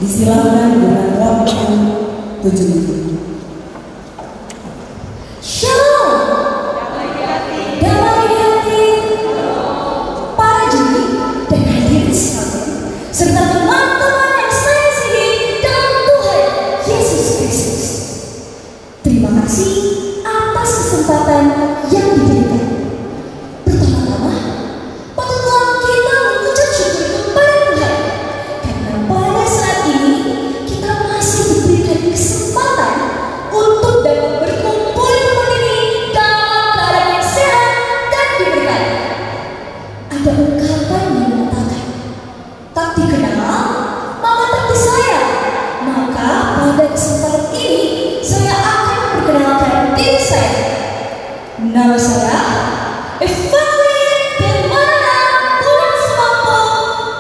Disilakan dengan waktu 7 menit. Shalom. Damai di hati. Para juri dan hadirin sekalian, serta teman-teman yang saya sihi dalam Tuhan Yesus Kristus. Terima kasih atas kesempatan yang diberikan. Pertama-tama, patutlah kita mengucap syukur kepada Tuhan karena pada saat ini kita masih diberikan kesempatan untuk dapat berkumpul kembali dalam keadaan yang sehat dan diberkati. Ada ungkapan yang mengatakan, tak dikenal maka tak disayang. Maka pada kesempatan ini saya akan memperkenalkan diri saya. Nama saya Evangeline Permana Kunsmampo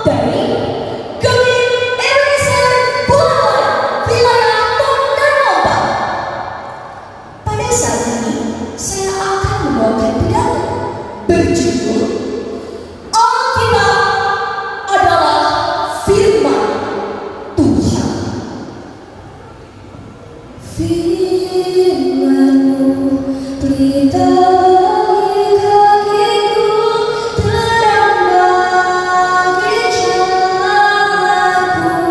dari Gemim Indonesia Bulawan, wilayah Tondano Ombak. Pada saat ini saya akan membawakan pidato berjudul Alkitab adalah Firman Tuhan. Firman-Mu pelita bagi kakiku, terang bagi jalanku.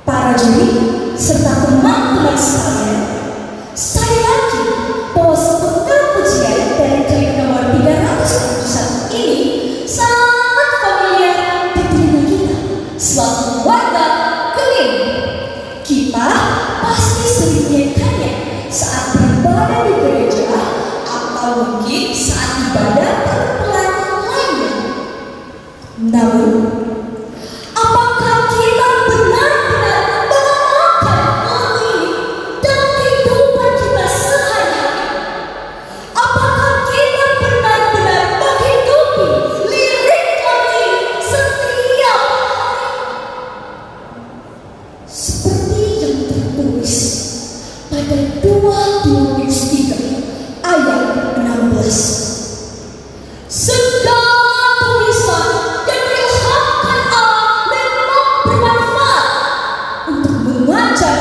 Para juri serta teman-teman sekalian, saya yakin bahwa sepenggal pujian dari klip nomor 321 ini sangat familiar di telinga kita selaku warga Gemim. Kita pasti sering menyanyikannya saat beribadah di gereja atau mungkin saat ibadah perkumpulan lainnya. Namun, apakah kita benar-benar mengamalkan lagu ini dalam kehidupan kita sehari-hari? Apakah kita benar-benar menghidupi lirik lagu ini setiap hari? Seperti yang tertulis pada 2 Timotius 3 ayat 16. Segala tulisan yang diilhamkan Allah memang bermanfaat untuk mengajar,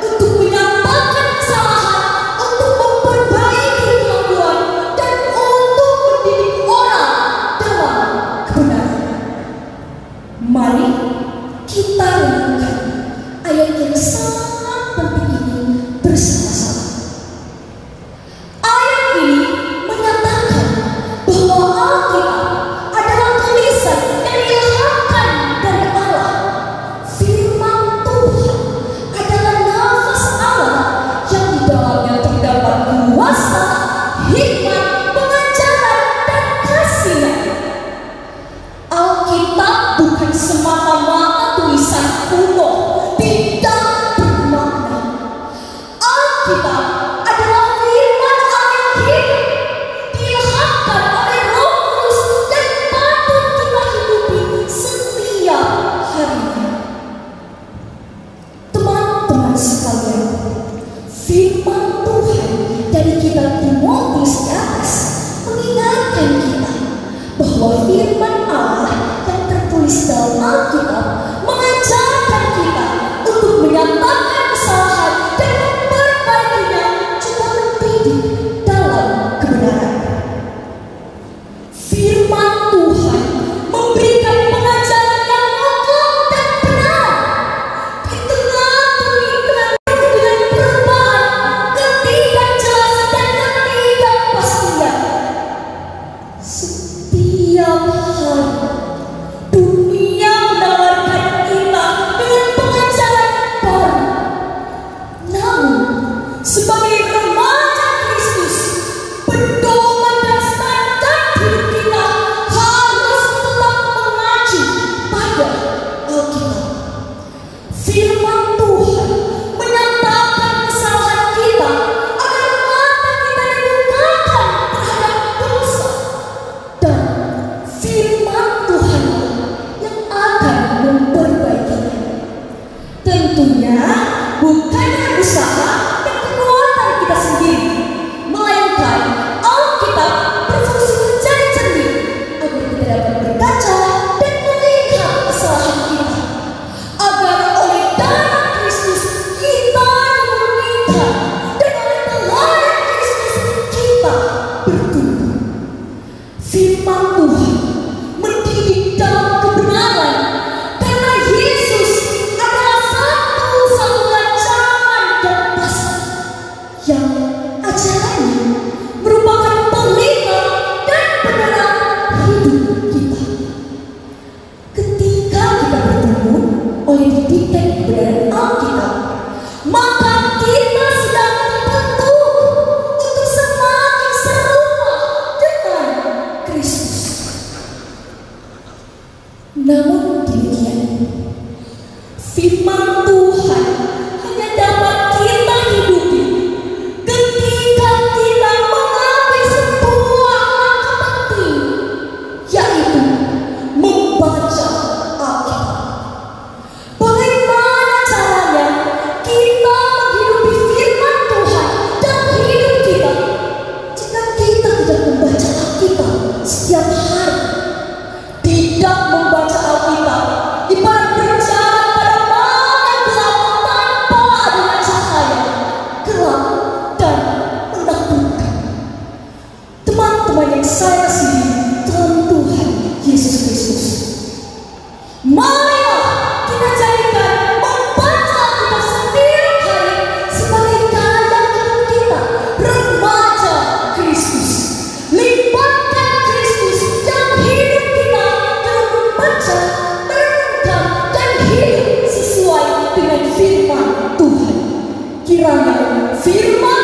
untuk menyatakan kesalahan, untuk memperbaiki kelakuan, dan untuk mendidik orang dalam kebenaran. Mari kita renungkan ayat yang sangat penting ini bersama-sama. Ayat ini menyatakan bahwa Alkitab adalah tulisan yang diilhamkan dari Allah. Firman Tuhan adalah nafas Allah yang di dalamnya terdapat kuasa, hikmat, pengajaran, dan kasih. Alkitab bukan semata-mata tulisan kuno, tidak bermakna. Alkitab adalah firman Allah yang hidup, diilhamkan oleh Roh Kudus dan patut kita hidupi setiap harinya. Teman-teman sekalian, firman Tuhan dari kitab Timotius di atas mengingatkan kita bahwa firman Allah yang tertulis dalam Alkitab mengajarkan kita untuk menyatakan kesalahan dan memperbaikinya, juga mendidik dalam kebenaran. Firman Tuhan memberikan pengajaran yang mutlak dan benar di tengah pemikiran dengan perubahan, ketidakjelasan dan ketidakpastian. Setiap hari dunia menawarkan kita dengan pengajaran baru. Namun, sebagai remaja Kristus, pedoman dan standar hidup kita harus tetap mengacu pada Alkitab. Firman Tuhan menyatakan kesalahan kita agar mata kita dibukakan terhadap dosa, dan firman Tuhan yang akan memperbaikinya. Tentunya bukan dengan usaha dan kekuatan kita sendiri, melainkan Alkitab berfungsi menjadi cermin agar kita dapat berkaca dan melihat kesalahan kita mulai dididik kebenaran Alkitab, maka kita sedang terbentuk untuk semakin serupa dengan Kristus. Namun demikian, firman Tuhan hanya dapat kita hidupi ketika kita mengambil sebuah langkah penting, yaitu membaca Alkitab. Bagaimana caranya kita menghidupi firman Tuhan dalam hidup kita jika kita tidak membaca Alkitab setiap hari? Tidak membaca Alkitab ibarat berjalan pada malam gelap tanpa adanya cahaya, gelap dan menakutkan. Teman-teman yang saya kasihi dalam Tuhan Yesus Kristus, marilah kita jadikan membaca Alkitab setiap hari sebagai gaya hidup kita, remaja Kristus. Libatkan Kristus dalam hidup kita dengan membaca, merenungkan, dan hidup sesuai dengan firman Tuhan. Kiranya firman